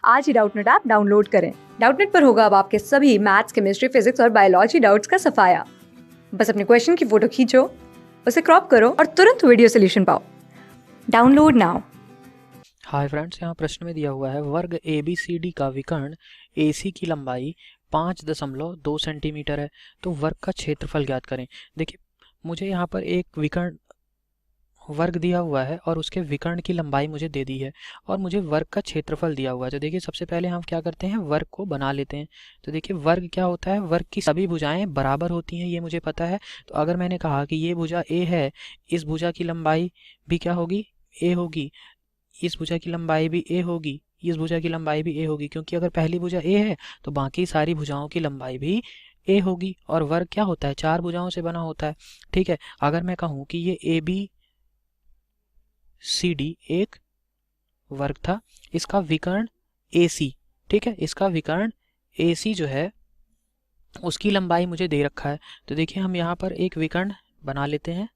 आज ही Doubtnut app download करें। Doubtnut पर होगा अब आपके सभी मैथ्स, केमिस्ट्री, फिजिक्स और बायोलॉजी डाउट्स का सफाया। बस अपने क्वेश्चन की फोटो खींचो, उसे क्रॉप करो और तुरंत वीडियो सोल्यूशन पाओ। Download now. हाय फ्रेंड्स, यहाँ प्रश्न में दिया हुआ है वर्ग ABCD का विकर्ण AC की लंबाई 5.2 सेंटीमीटर है, तो वर्ग का क्षेत्रफल ज्ञात करें। देखिए, मुझे यहाँ पर एक विकर्ण वर्ग दिया हुआ है और उसके विकर्ण की लंबाई मुझे दे दी है और मुझे वर्ग का क्षेत्रफल दिया हुआ है। तो देखिए, सबसे पहले हम क्या करते हैं, वर्ग को बना लेते हैं। तो देखिए, वर्ग क्या होता है, वर्ग की सभी भुजाएं बराबर होती हैं, ये मुझे पता है। तो अगर मैंने कहा कि ये भुजा A है, इस भुजा की लंबाई भी क्या होगी, A होगी। इस भुजा की लंबाई भी A होगी, इस भुजा की लंबाई भी A होगी, क्योंकि अगर पहली भुजा A है तो बाकी सारी भुजाओं की लंबाई भी A होगी। और वर्ग क्या होता है, चार भुजाओं से बना होता है। ठीक है, अगर मैं कहूँ कि ये ABCD एक वर्ग था, इसका विकर्ण AC, ठीक है, इसका विकर्ण AC जो है उसकी लंबाई मुझे दे रखा है। तो देखिए, हम यहाँ पर एक विकर्ण बना लेते हैं।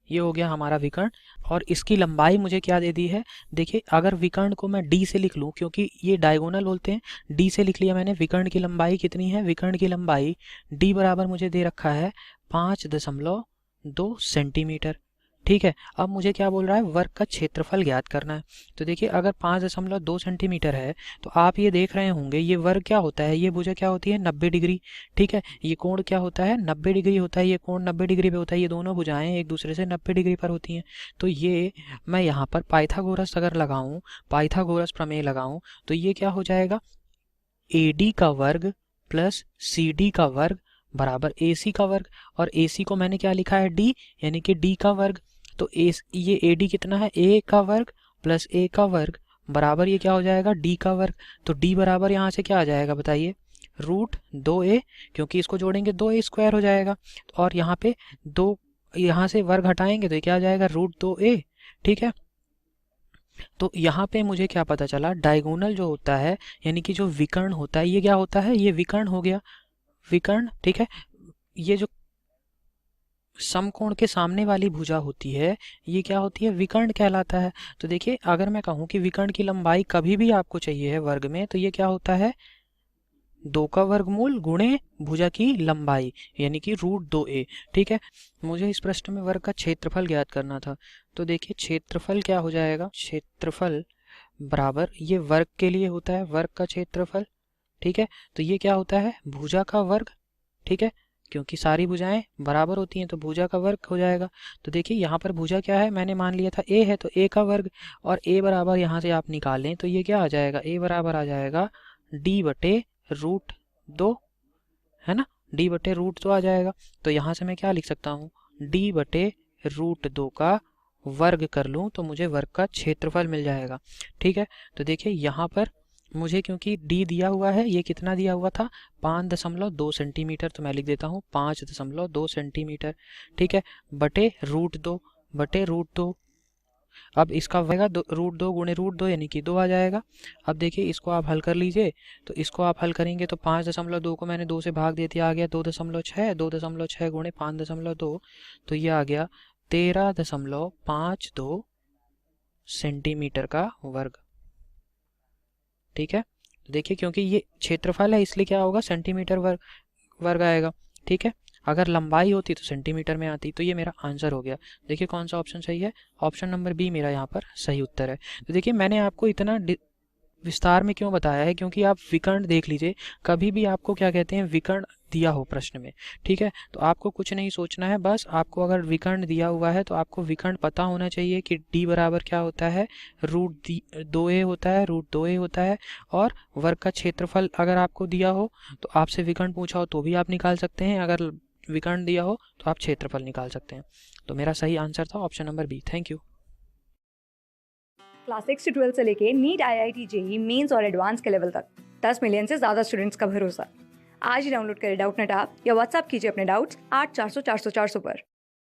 ये हो गया हमारा विकर्ण और इसकी लंबाई मुझे क्या दे दी है। देखिए, अगर विकर्ण को मैं D से लिख लूँ, क्योंकि ये डायगोनल बोलते हैं, D से लिख लिया मैंने। विकर्ण की लंबाई कितनी है, विकर्ण की लंबाई D बराबर मुझे दे रखा है 5.2 सेंटीमीटर। ठीक है, अब मुझे क्या बोल रहा है, वर्ग का क्षेत्रफल ज्ञात करना है। तो देखिए, अगर 5.2 सेंटीमीटर है तो आप ये देख रहे होंगे, ये वर्ग क्या होता है, ये भुजा क्या होती है, 90 डिग्री। ठीक है, ये कोण क्या होता है, 90 डिग्री होता है। ये कोण 90 डिग्री पे होता है, ये दोनों भुजाएं एक दूसरे से 90 डिग्री पर होती हैं। तो ये मैं यहाँ पर पाइथागोरस अगर लगाऊं, पाइथागोरस प्रमेय लगाऊं, तो ये क्या हो जाएगा, AD का वर्ग प्लस CD का वर्ग बराबर AC का वर्ग। और AC को मैंने क्या लिखा है, D, यानी कि D का वर्ग। तो ये AD कितना है, A का वर्ग प्लस A का वर्ग बराबर ये क्या हो जाएगा, D का वर्ग। तो D बराबर यहाँ से क्या आ जाएगा बताइए, √2a, क्योंकि इसको जोड़ेंगे 2a स्क्वायर हो जाएगा। और यहाँ पे दो, यहाँ से वर्ग हटाएंगे तो ये क्या आ जाएगा, √2a। ठीक है, तो यहाँ पे मुझे क्या पता चला, डायगोनल जो होता है, यानी कि जो विकर्ण होता है, ये क्या होता है, ये विकर्ण हो गया, विकर्ण। ठीक है, ये जो समकोण के सामने वाली भुजा होती है, ये क्या होती है, विकर्ण कहलाता है। तो देखिए, अगर मैं कहूँ कि विकर्ण की लंबाई कभी भी आपको चाहिए है वर्ग में, तो ये क्या होता है, 2 का वर्गमूल गुणे भुजा की लंबाई, यानी कि √2a। ठीक है, मुझे इस प्रश्न में वर्ग का क्षेत्रफल ज्ञात करना था। तो देखिए, क्षेत्रफल क्या हो जाएगा, क्षेत्रफल बराबर ये वर्ग के लिए होता है, वर्ग का क्षेत्रफल। ठीक है, तो ये क्या होता है, भुजा का वर्ग। ठीक है, क्योंकि सारी भुजाएं बराबर होती हैं तो भुजा का वर्ग हो जाएगा। तो देखिए, यहाँ पर भुजा क्या है, मैंने मान लिया था A है, तो A का वर्ग। और A बराबर यहाँ से आप निकालें तो ये क्या आ जाएगा, A बराबर आ जाएगा D/√2, है ना, D/√2 आ जाएगा। तो यहाँ से मैं क्या लिख सकता हूँ, D/√2 का वर्ग कर लूँ तो मुझे वर्ग का क्षेत्रफल मिल जाएगा। ठीक है, तो देखिए, यहाँ पर मुझे क्योंकि D दिया हुआ है, ये कितना दिया हुआ था, 5.2 सेंटीमीटर, तो मैं लिख देता हूँ 5.2 सेंटीमीटर। ठीक है, √2 अब इसका होगा √2 गुणे √2, यानी कि 2 आ जाएगा। अब देखिए, इसको आप हल कर लीजिए। तो इसको आप हल करेंगे तो 5.2 को मैंने 2 से भाग दे दिया, आ गया 2.6, 2.6 गुणे 5.2, तो ये आ गया 13.52 सेंटीमीटर का वर्ग। ठीक है, देखिए, क्योंकि ये क्षेत्रफल है इसलिए क्या होगा, सेंटीमीटर वर्ग वर्ग आएगा। ठीक है, अगर लंबाई होती तो सेंटीमीटर में आती। तो ये मेरा आंसर हो गया। देखिए, कौन सा ऑप्शन सही है, ऑप्शन नंबर बी मेरा यहाँ पर सही उत्तर है। तो देखिए, मैंने आपको इतना विस्तार में क्यों बताया है, क्योंकि आप विकर्ण देख लीजिए, कभी भी आपको क्या कहते हैं, विकर्ण दिया हो प्रश्न में, ठीक है, तो आपको कुछ नहीं सोचना है, बस आपको अगर विकर्ण दिया हुआ है तो आपको विकर्ण पता होना चाहिए कि D बराबर क्या होता है, √2a होता है, √2a होता है। और वर्ग का क्षेत्रफल अगर आपको दिया हो तो आपसे विकर्ण पूछा हो तो भी आप निकाल सकते हैं, अगर विकर्ण दिया हो तो आप क्षेत्रफल निकाल सकते हैं। तो मेरा सही आंसर था option number B. Thank you. Class 6 से 12 से लेके नीट, IIT, JEE, मेंस और एडवांस के लेवल तक 10 मिलियन से ज्यादा स्टूडेंट्स का भरोसा। आज ही डाउनलोड करें डाउटनेट ऐप या व्हाट्सएप कीजिए अपने डाउट्स 8400 400 400 पर।